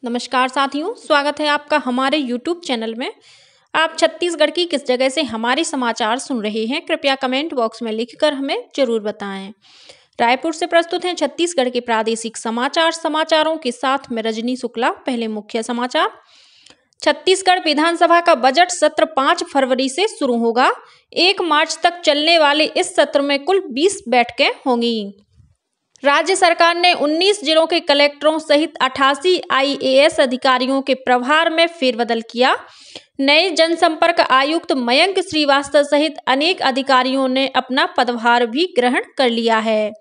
नमस्कार साथियों, स्वागत है आपका हमारे YouTube चैनल में। आप छत्तीसगढ़ की किस जगह से हमारे समाचार सुन रहे हैं, कृपया कमेंट बॉक्स में लिखकर हमें जरूर बताएं। रायपुर से प्रस्तुत हैं छत्तीसगढ़ के प्रादेशिक समाचारों के साथ में रजनी शुक्ला। पहले मुख्य समाचार। छत्तीसगढ़ विधानसभा का बजट सत्र 5 फरवरी से शुरू होगा। 1 मार्च तक चलने वाले इस सत्र में कुल 20 बैठकें होंगी। राज्य सरकार ने 19 जिलों के कलेक्टरों सहित 88 IAS अधिकारियों के प्रभार में फेरबदल किया। नए जनसंपर्क आयुक्त मयंक श्रीवास्तव सहित अनेक अधिकारियों ने अपना पदभार भी ग्रहण कर लिया है।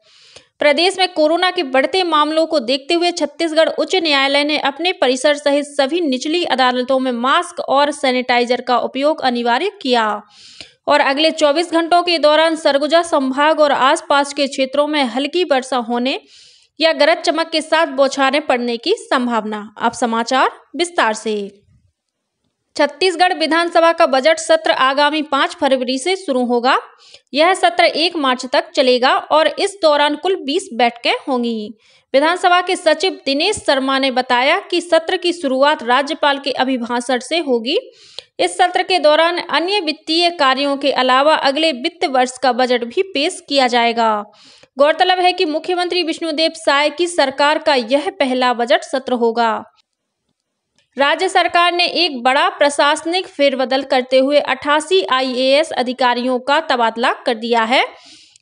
प्रदेश में कोरोना के बढ़ते मामलों को देखते हुए छत्तीसगढ़ उच्च न्यायालय ने अपने परिसर सहित सभी निचली अदालतों में मास्क और सैनिटाइजर का उपयोग अनिवार्य किया और अगले 24 घंटों के दौरान सरगुजा संभाग और आसपास के क्षेत्रों में हल्की वर्षा होने या गरज चमक के साथ बौछारें पड़ने की संभावना। अब समाचार विस्तार से। छत्तीसगढ़ विधानसभा का बजट सत्र आगामी 5 फरवरी से शुरू होगा। यह सत्र 1 मार्च तक चलेगा और इस दौरान कुल 20 बैठकें होंगी। विधानसभा के सचिव दिनेश शर्मा ने बताया कि सत्र की शुरुआत राज्यपाल के अभिभाषण से होगी। इस सत्र के दौरान अन्य वित्तीय कार्यों के अलावा अगले वित्त वर्ष का बजट भी पेश किया जाएगा। गौरतलब है कि मुख्यमंत्री विष्णुदेव साय की सरकार का यह पहला बजट सत्र होगा। राज्य सरकार ने एक बड़ा प्रशासनिक फेरबदल करते हुए 88 IAS अधिकारियों का तबादला कर दिया है।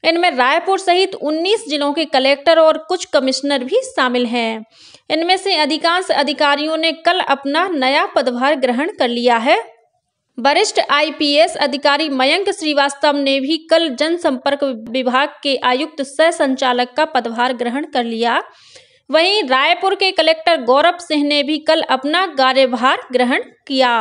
इनमें रायपुर सहित 19 जिलों के कलेक्टर और कुछ कमिश्नर भी शामिल हैं। इनमें से अधिकांश अधिकारियों ने कल अपना नया पदभार ग्रहण कर लिया है। वरिष्ठ IPS अधिकारी मयंक श्रीवास्तव ने भी कल जनसंपर्क विभाग के आयुक्त सह संचालक का पदभार ग्रहण कर लिया। वहीं रायपुर के कलेक्टर गौरव सिंह ने भी कल अपना कार्यभार ग्रहण किया।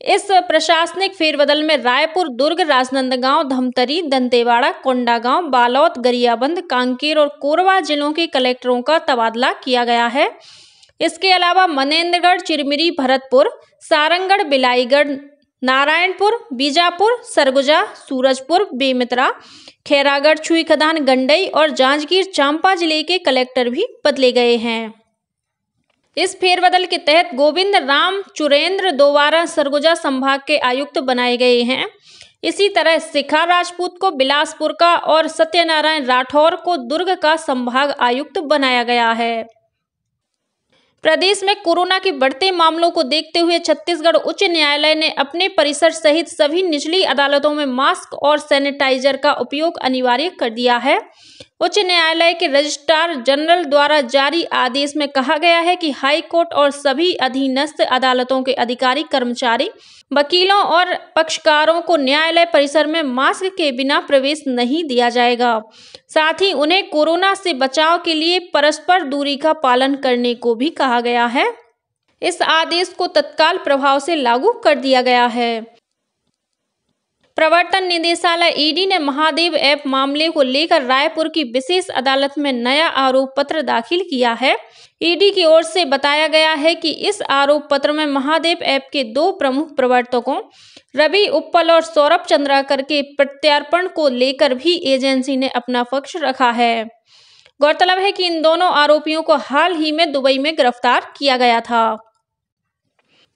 इस प्रशासनिक फेरबदल में रायपुर, दुर्ग, राजनांदगांव, धमतरी, दंतेवाड़ा, कोंडागांव, बालोद, गरियाबंद, कांकेर और कोरबा जिलों के कलेक्टरों का तबादला किया गया है। इसके अलावा मनेन्द्रगढ़, चिरमिरी, भरतपुर, सारंगढ़, बिलाईगढ़, नारायणपुर, बीजापुर, सरगुजा, सूरजपुर, बेमेतरा, खैरागढ़, छुईखदान, गंडई और जांजगीर चांपा जिले के कलेक्टर भी बदले गए हैं। इस फेरबदल के तहत गोविंद राम चुरेंद्र दोबारा सरगुजा संभाग के आयुक्त बनाए गए हैं। इसी तरह शिखा राजपूत को बिलासपुर का और सत्यनारायण राठौर को दुर्ग का संभाग आयुक्त बनाया गया है। प्रदेश में कोरोना के बढ़ते मामलों को देखते हुए छत्तीसगढ़ उच्च न्यायालय ने अपने परिसर सहित सभी निचली अदालतों में मास्क और सैनिटाइजर का उपयोग अनिवार्य कर दिया है। उच्च न्यायालय के रजिस्ट्रार जनरल द्वारा जारी आदेश में कहा गया है कि हाई कोर्ट और सभी अधीनस्थ अदालतों के अधिकारी, कर्मचारी, वकीलों और पक्षकारों को न्यायालय परिसर में मास्क के बिना प्रवेश नहीं दिया जाएगा। साथ ही उन्हें कोरोना से बचाव के लिए परस्पर दूरी का पालन करने को भी कहा गया है। इस आदेश को तत्काल प्रभाव से लागू कर दिया गया है। प्रवर्तन निदेशालय ED ने महादेव ऐप मामले को लेकर रायपुर की विशेष अदालत में नया आरोप पत्र दाखिल किया है। ED की ओर से बताया गया है कि इस आरोप पत्र में महादेव ऐप के 2 प्रमुख प्रवर्तकों रवि उप्पल और सौरभ चंद्राकर के प्रत्यार्पण को लेकर भी एजेंसी ने अपना पक्ष रखा है। गौरतलब है कि इन दोनों आरोपियों को हाल ही में दुबई में गिरफ्तार किया गया था।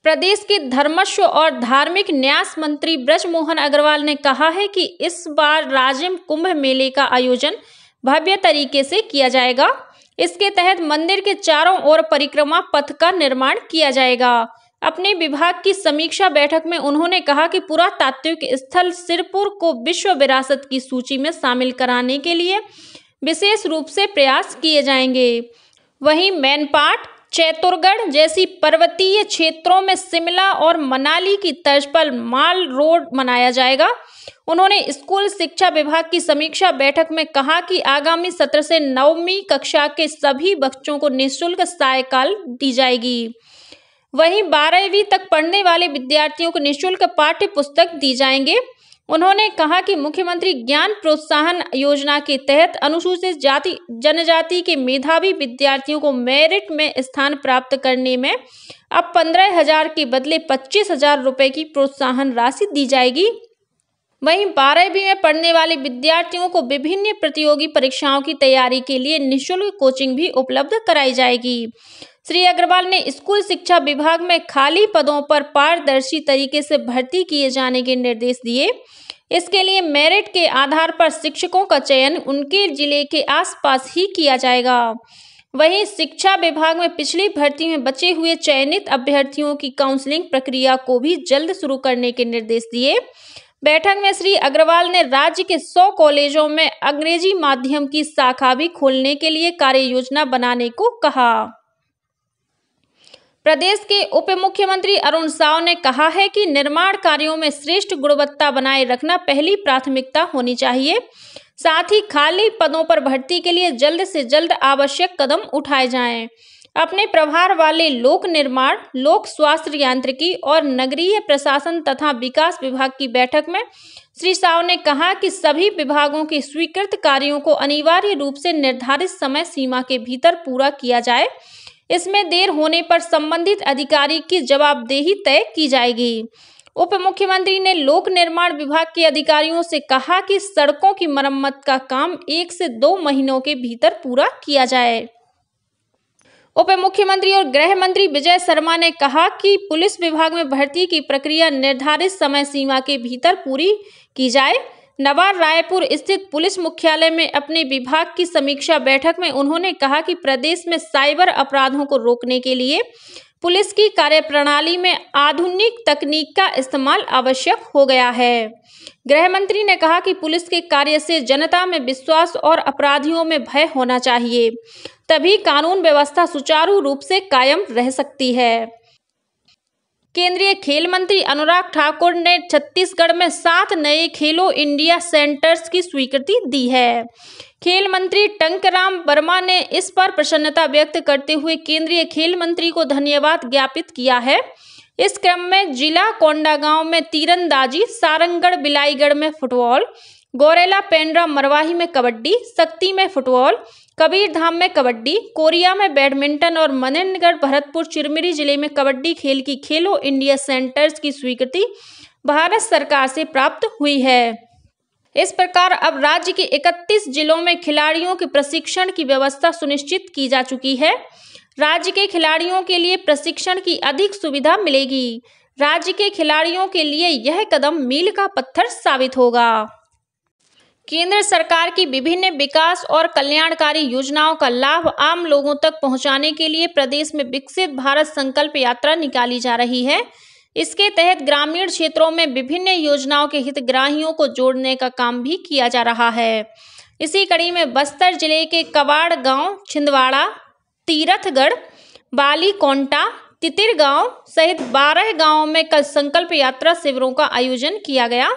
प्रदेश के धर्मस्व और धार्मिक न्यास मंत्री बृजमोहन अग्रवाल ने कहा है कि इस बार राजिम कुंभ मेले का आयोजन भव्य तरीके से किया जाएगा। इसके तहत मंदिर के चारों ओर परिक्रमा पथ का निर्माण किया जाएगा। अपने विभाग की समीक्षा बैठक में उन्होंने कहा कि पुरातात्विक स्थल सिरपुर को विश्व विरासत की सूची में शामिल कराने के लिए विशेष रूप से प्रयास किए जाएंगे। वहीं मैनपाट, चैतुरगढ़ जैसी पर्वतीय क्षेत्रों में शिमला और मनाली की तर्ज पर माल रोड बनाया जाएगा। उन्होंने स्कूल शिक्षा विभाग की समीक्षा बैठक में कहा कि आगामी सत्र से 9वीं कक्षा के सभी बच्चों को निःशुल्क साइकिल दी जाएगी। वहीं 12वीं तक पढ़ने वाले विद्यार्थियों को निःशुल्क पाठ्य पुस्तक दी जाएंगे। उन्होंने कहा कि मुख्यमंत्री ज्ञान प्रोत्साहन योजना के तहत अनुसूचित जाति जनजाति के मेधावी विद्यार्थियों को मेरिट में स्थान प्राप्त करने में अब 15,000 के बदले 25,000 रुपए की प्रोत्साहन राशि दी जाएगी। वहीं 12वीं में पढ़ने वाले विद्यार्थियों को विभिन्न प्रतियोगी परीक्षाओं की तैयारी के लिए निःशुल्क कोचिंग भी उपलब्ध कराई जाएगी। श्री अग्रवाल ने स्कूल शिक्षा विभाग में खाली पदों पर पारदर्शी तरीके से भर्ती किए जाने के निर्देश दिए। इसके लिए मेरिट के आधार पर शिक्षकों का चयन उनके जिले के आसपास ही किया जाएगा। वहीं शिक्षा विभाग में पिछली भर्ती में बचे हुए चयनित अभ्यर्थियों की काउंसलिंग प्रक्रिया को भी जल्द शुरू करने के निर्देश दिए। बैठक में श्री अग्रवाल ने राज्य के 100 कॉलेजों में अंग्रेजी माध्यम की शाखा भी खोलने के लिए कार्य योजना बनाने को कहा। प्रदेश के उप मुख्यमंत्री अरुण साव ने कहा है कि निर्माण कार्यों में श्रेष्ठ गुणवत्ता बनाए रखना पहली प्राथमिकता होनी चाहिए। साथ ही खाली पदों पर भर्ती के लिए जल्द से जल्द आवश्यक कदम उठाए जाएं। अपने प्रभार वाले लोक निर्माण, लोक स्वास्थ्य यांत्रिकी और नगरीय प्रशासन तथा विकास विभाग की बैठक में श्री साव ने कहा कि सभी विभागों के स्वीकृत कार्यों को अनिवार्य रूप से निर्धारित समय सीमा के भीतर पूरा किया जाए। इसमें देर होने पर संबंधित अधिकारी की जवाबदेही तय की जाएगी। उप मुख्यमंत्री ने लोक निर्माण विभाग के अधिकारियों से कहा कि सड़कों की मरम्मत का काम 1 से 2 महीनों के भीतर पूरा किया जाए। उप मुख्यमंत्री और गृह मंत्री विजय शर्मा ने कहा कि पुलिस विभाग में भर्ती की प्रक्रिया निर्धारित समय सीमा के भीतर पूरी की जाए। नवा रायपुर स्थित पुलिस मुख्यालय में अपने विभाग की समीक्षा बैठक में उन्होंने कहा कि प्रदेश में साइबर अपराधों को रोकने के लिए पुलिस की कार्यप्रणाली में आधुनिक तकनीक का इस्तेमाल आवश्यक हो गया है। गृह मंत्री ने कहा कि पुलिस के कार्य से जनता में विश्वास और अपराधियों में भय होना चाहिए, तभी कानून व्यवस्था सुचारू रूप से कायम रह सकती है। केंद्रीय खेल मंत्री अनुराग ठाकुर ने छत्तीसगढ़ में 7 नए खेलो इंडिया सेंटर्स की स्वीकृति दी है। खेल मंत्री टंकराम वर्मा ने इस पर प्रसन्नता व्यक्त करते हुए केंद्रीय खेल मंत्री को धन्यवाद ज्ञापित किया है। इस क्रम में जिला कोंडागांव में तीरंदाजी, सारंगढ़ बिलाईगढ़ में फुटबॉल, गौरेला पेंड्रा मरवाही में कबड्डी, शक्ति में फुटबॉल, कबीरधाम में कबड्डी, कोरिया में बैडमिंटन और मनेन्द्रगढ़ भरतपुर चिरमिरी जिले में कबड्डी खेल की खेलो इंडिया सेंटर्स की स्वीकृति भारत सरकार से प्राप्त हुई है। इस प्रकार अब राज्य के 31 जिलों में खिलाड़ियों के प्रशिक्षण की व्यवस्था सुनिश्चित की जा चुकी है। राज्य के खिलाड़ियों के लिए प्रशिक्षण की अधिक सुविधा मिलेगी। राज्य के खिलाड़ियों के लिए यह कदम मील का पत्थर साबित होगा। केंद्र सरकार की विभिन्न विकास और कल्याणकारी योजनाओं का लाभ आम लोगों तक पहुंचाने के लिए प्रदेश में विकसित भारत संकल्प यात्रा निकाली जा रही है। इसके तहत ग्रामीण क्षेत्रों में विभिन्न योजनाओं के हितग्राहियों को जोड़ने का काम भी किया जा रहा है। इसी कड़ी में बस्तर जिले के कवाड़ गांव, छिंदवाड़ा, तीरथगढ़, बालीकोंटा, तितिर गांव सहित 12 गांवों में कल संकल्प यात्रा शिविरों का आयोजन किया गया।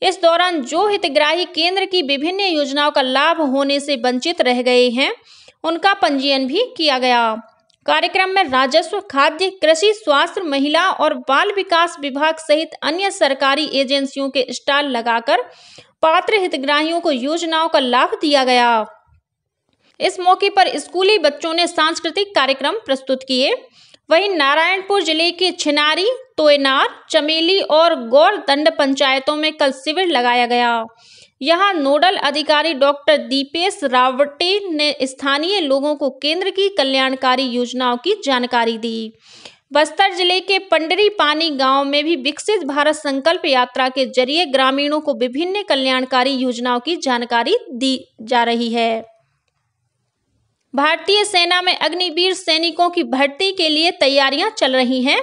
इस दौरान जो हितग्राही केंद्र की विभिन्न योजनाओं का लाभ होने से वंचित रह गए हैं, उनका पंजीयन भी किया गया। कार्यक्रम में राजस्व, खाद्य, कृषि, स्वास्थ्य, महिला और बाल विकास विभाग सहित अन्य सरकारी एजेंसियों के स्टॉल लगाकर पात्र हितग्राहियों को योजनाओं का लाभ दिया गया। इस मौके पर स्कूली बच्चों ने सांस्कृतिक कार्यक्रम प्रस्तुत किए। वहीं नारायणपुर जिले के छिनारी, तोयनार, चमेली और गौरदंड पंचायतों में कल शिविर लगाया गया। यहां नोडल अधिकारी डॉक्टर दीपेश रावटे ने स्थानीय लोगों को केंद्र की कल्याणकारी योजनाओं की जानकारी दी। बस्तर जिले के पंडरी पानी गांव में भी विकसित भारत संकल्प यात्रा के जरिए ग्रामीणों को विभिन्न कल्याणकारी योजनाओं की जानकारी दी जा रही है। भारतीय सेना में अग्निवीर सैनिकों की भर्ती के लिए तैयारियां चल रही हैं।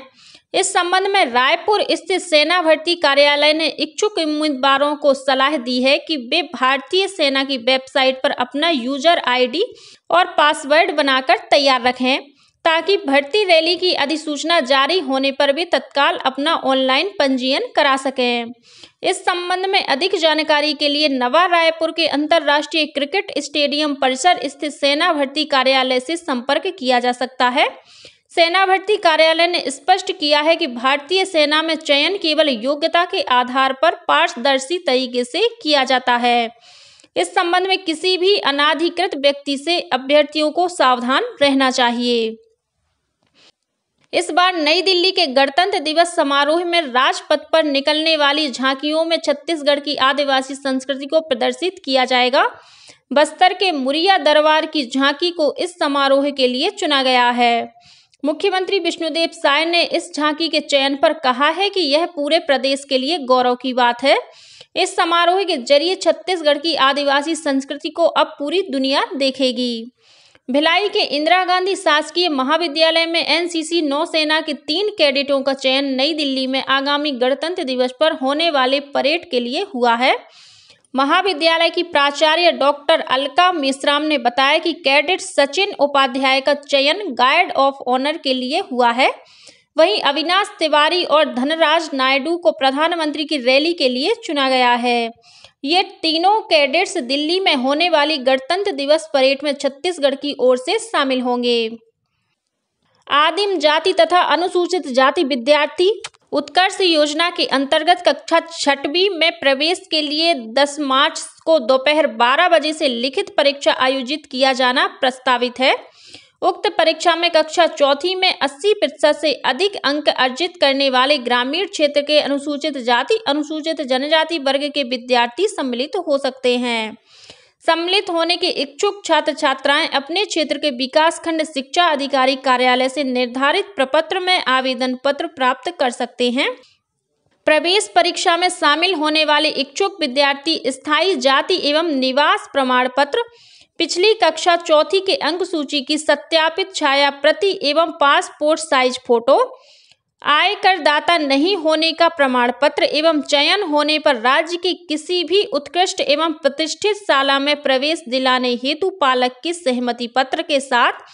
इस संबंध में रायपुर स्थित सेना भर्ती कार्यालय ने इच्छुक उम्मीदवारों को सलाह दी है कि वे भारतीय सेना की वेबसाइट पर अपना यूजर आईडी और पासवर्ड बनाकर तैयार रखें, ताकि भर्ती रैली की अधिसूचना जारी होने पर भी तत्काल अपना ऑनलाइन पंजीयन करा सकें। इस संबंध में अधिक जानकारी के लिए नवा रायपुर के अंतर्राष्ट्रीय क्रिकेट स्टेडियम परिसर स्थित सेना भर्ती कार्यालय से संपर्क किया जा सकता है। सेना भर्ती कार्यालय ने स्पष्ट किया है कि भारतीय सेना में चयन केवल योग्यता के आधार पर पारदर्शी तरीके से किया जाता है। इस संबंध में किसी भी अनाधिकृत व्यक्ति से अभ्यर्थियों को सावधान रहना चाहिए। इस बार नई दिल्ली के गणतंत्र दिवस समारोह में राजपथ पर निकलने वाली झांकियों में छत्तीसगढ़ की आदिवासी संस्कृति को प्रदर्शित किया जाएगा। बस्तर के मुरिया दरबार की झांकी को इस समारोह के लिए चुना गया है। मुख्यमंत्री विष्णुदेव साय ने इस झांकी के चयन पर कहा है कि यह पूरे प्रदेश के लिए गौरव की बात है। इस समारोह के जरिए छत्तीसगढ़ की आदिवासी संस्कृति को अब पूरी दुनिया देखेगी। भिलाई के इंदिरा गांधी शासकीय महाविद्यालय में एनसीसी नौसेना के 3 कैडेटों का चयन नई दिल्ली में आगामी गणतंत्र दिवस पर होने वाले परेड के लिए हुआ है। महाविद्यालय की प्राचार्य डॉक्टर अलका मेश्राम ने बताया कि कैडेट सचिन उपाध्याय का चयन गार्ड ऑफ ऑनर के लिए हुआ है। वहीं अविनाश तिवारी और धनराज नायडू को प्रधानमंत्री की रैली के लिए चुना गया है। ये तीनों कैडेट्स दिल्ली में होने वाली गणतंत्र दिवस परेड में छत्तीसगढ़ की ओर से शामिल होंगे। आदिम जाति तथा अनुसूचित जाति विद्यार्थी उत्कर्ष योजना के अंतर्गत कक्षा 6वीं में प्रवेश के लिए 10 मार्च को दोपहर 12 बजे से लिखित परीक्षा आयोजित किया जाना प्रस्तावित है। उक्त परीक्षा में कक्षा 4 में 80% से अधिक अंक अर्जित करने वाले ग्रामीण क्षेत्र के अनुसूचित जाति अनुसूचित जनजाति वर्ग के विद्यार्थी सम्मिलित हो सकते हैं। सम्मिलित होने के इच्छुक छात्र छात्राएं अपने क्षेत्र के विकासखंड शिक्षा अधिकारी कार्यालय से निर्धारित प्रपत्र में आवेदन पत्र प्राप्त कर सकते हैं। प्रवेश परीक्षा में शामिल होने वाले इच्छुक विद्यार्थी स्थायी जाति एवं निवास प्रमाण पत्र, पिछली कक्षा 4 के अंक सूची की सत्यापित छाया प्रति एवं पासपोर्ट साइज फोटो, आय करदाता नहीं होने का प्रमाण पत्र एवं चयन होने पर राज्य की किसी भी उत्कृष्ट एवं प्रतिष्ठित शाला में प्रवेश दिलाने हेतु पालक की सहमति पत्र के साथ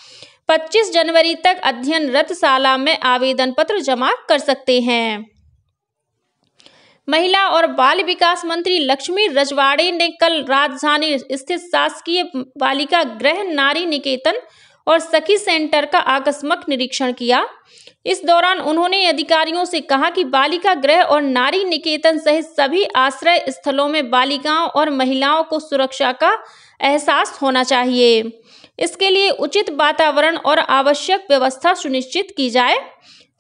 25 जनवरी तक अध्ययनरत शाला में आवेदन पत्र जमा कर सकते हैं। महिला और बाल विकास मंत्री लक्ष्मी रजवाड़े ने कल राजधानी स्थित शासकीय बालिका गृह, नारी निकेतन और सखी सेंटर का आकस्मिक निरीक्षण किया। इस दौरान उन्होंने अधिकारियों से कहा कि बालिका गृह और नारी निकेतन सहित सभी आश्रय स्थलों में बालिकाओं और महिलाओं को सुरक्षा का एहसास होना चाहिए। इसके लिए उचित वातावरण और आवश्यक व्यवस्था सुनिश्चित की जाए।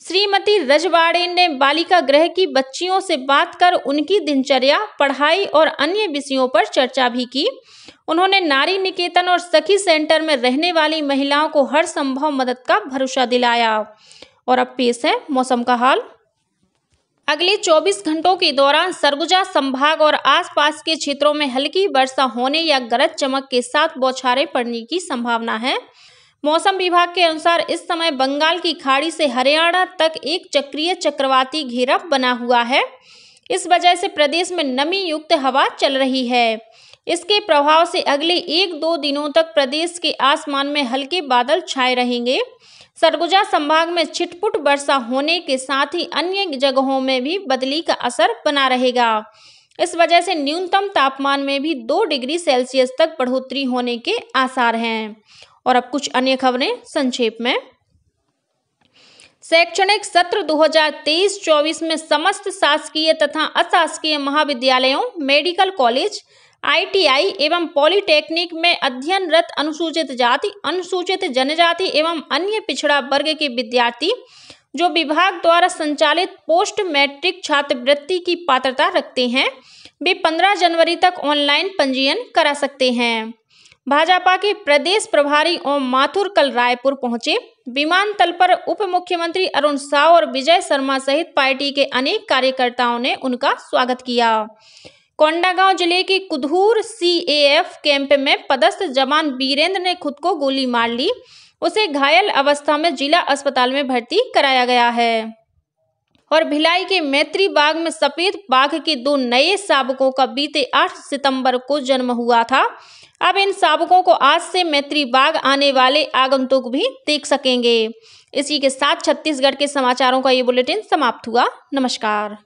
श्रीमती रजवाड़े ने बालिका गृह की बच्चियों से बात कर उनकी दिनचर्या, पढ़ाई और अन्य विषयों पर चर्चा भी की। उन्होंने नारी निकेतन और सखी सेंटर में रहने वाली महिलाओं को हर संभव मदद का भरोसा दिलाया। और अब पेश है मौसम का हाल। अगले 24 घंटों के दौरान सरगुजा संभाग और आसपास के क्षेत्रों में हल्की वर्षा होने या गरज चमक के साथ बौछारें पड़ने की संभावना है। मौसम विभाग के अनुसार इस समय बंगाल की खाड़ी से हरियाणा तक एक चक्रीय चक्रवाती घेरा बना हुआ है। इस वजह से प्रदेश में नमी युक्त हवा चल रही है। इसके प्रभाव से अगले 1-2 दिनों तक प्रदेश के आसमान में हल्के बादल छाए रहेंगे। सरगुजा संभाग में छिटपुट वर्षा होने के साथ ही अन्य जगहों में भी बदली का असर बना रहेगा। इस वजह से न्यूनतम तापमान में भी 2 डिग्री सेल्सियस तक बढ़ोतरी होने के आसार हैं। और अब कुछ अन्य खबरें संक्षेप में। शैक्षणिक सत्र 2023-24 में समस्त शासकीय तथा अशासकीय महाविद्यालयों, मेडिकल कॉलेज, ITI एवं पॉलिटेक्निक में अध्ययनरत अनुसूचित जाति, अनुसूचित जनजाति एवं अन्य पिछड़ा वर्ग के विद्यार्थी जो विभाग द्वारा संचालित पोस्ट मैट्रिक छात्रवृत्ति की पात्रता रखते हैं, वे 15 जनवरी तक ऑनलाइन पंजीयन करा सकते हैं। भाजपा के प्रदेश प्रभारी ओम माथुर कल रायपुर पहुंचे। विमानतल पर उप मुख्यमंत्री अरुण साव और विजय शर्मा सहित पार्टी के अनेक कार्यकर्ताओं ने उनका स्वागत किया। कोंडागांव जिले के कुधूर CAF कैंप में पदस्थ जवान वीरेंद्र ने खुद को गोली मार ली। उसे घायल अवस्था में जिला अस्पताल में भर्ती कराया गया है। और भिलाई के मैत्री बाग में सफेद बाघ के 2 नए शावकों का बीते 8 सितंबर को जन्म हुआ था। अब इन शावकों को आज से मैत्री बाग आने वाले आगंतुक भी देख सकेंगे। इसी के साथ छत्तीसगढ़ के समाचारों का ये बुलेटिन समाप्त हुआ। नमस्कार।